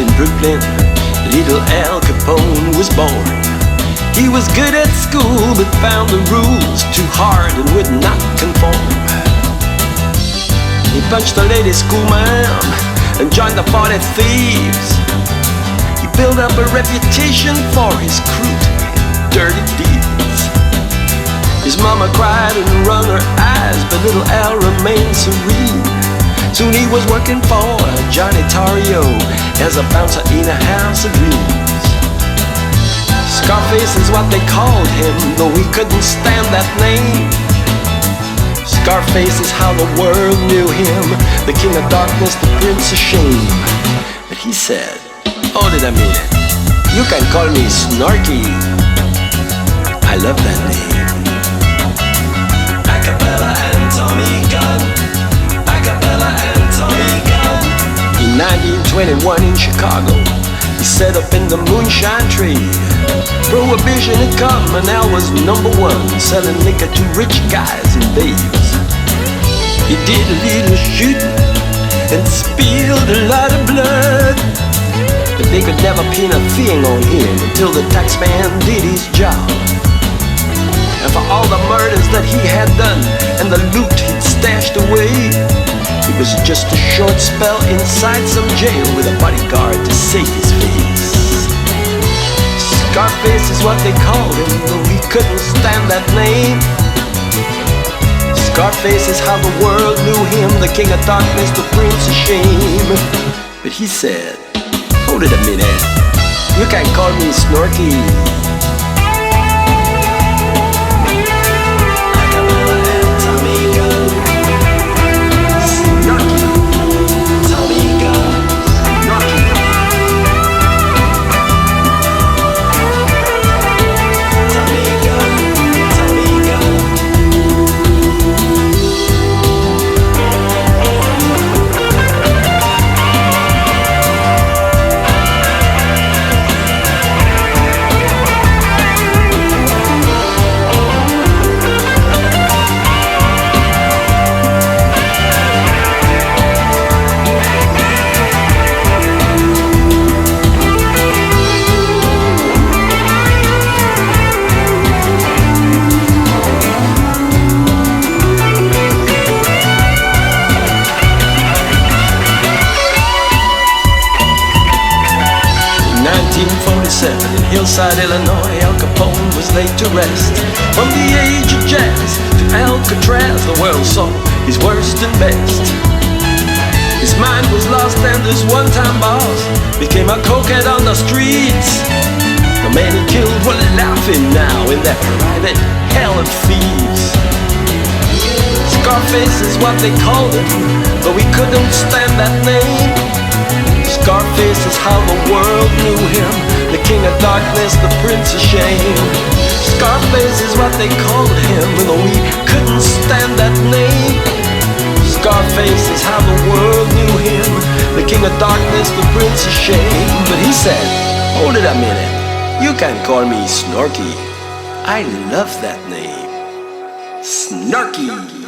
in Brooklyn, little Al Capone was born. He was good at school but found the rules too hard and would not conform. He punched a lady schoolma'am and joined the party thieves. He built up a reputation for his crude, dirty deeds. His mama cried and wrung her eyes, but little Al remained serene. Soon he was working for Johnny Tario as a bouncer in a house of dreams. Scarface is what they called him, though he couldn't stand that name. Scarface is how the world knew him, the king of darkness, the prince of shame. But he said, hold it a minute, you can call me Snorky. I love that name. Acapella and Tommy Gun, Acapella and Tommy Gun. In 1921 in Chicago, he set up in the moonshine trade. Prohibition had come and Al was number one, selling liquor to rich guys and babes. He did a little shooting and spilled a lot of blood, but they could never pin a thing on him until the taxman did his job. And for all the murders that he had done and the loot he'd stashed away, it was just a short spell inside some jail with a bodyguard to save his face. Scarface is what they called him, though he couldn't stand that name. Scarface is how the world knew him, the king of darkness, the prince of shame. But he said, hold it a minute, you can call me Snorky. In Hillside, Illinois, Al Capone was laid to rest. From the age of jazz to Alcatraz, the world saw his worst and best. His mind was lost and this one-time boss became a cokehead on the streets. The men he killed were laughing now in that private hell of thieves. Scarface is what they called him, though he couldn't stand that name. Scarface is how the world knew him, the king of darkness, the prince of shame. Scarface is what they called him, though he couldn't stand that name. Scarface is how the world knew him, the king of darkness, the prince of shame. But he said, hold it a minute, you can call me Snorky. I love that name, Snorky.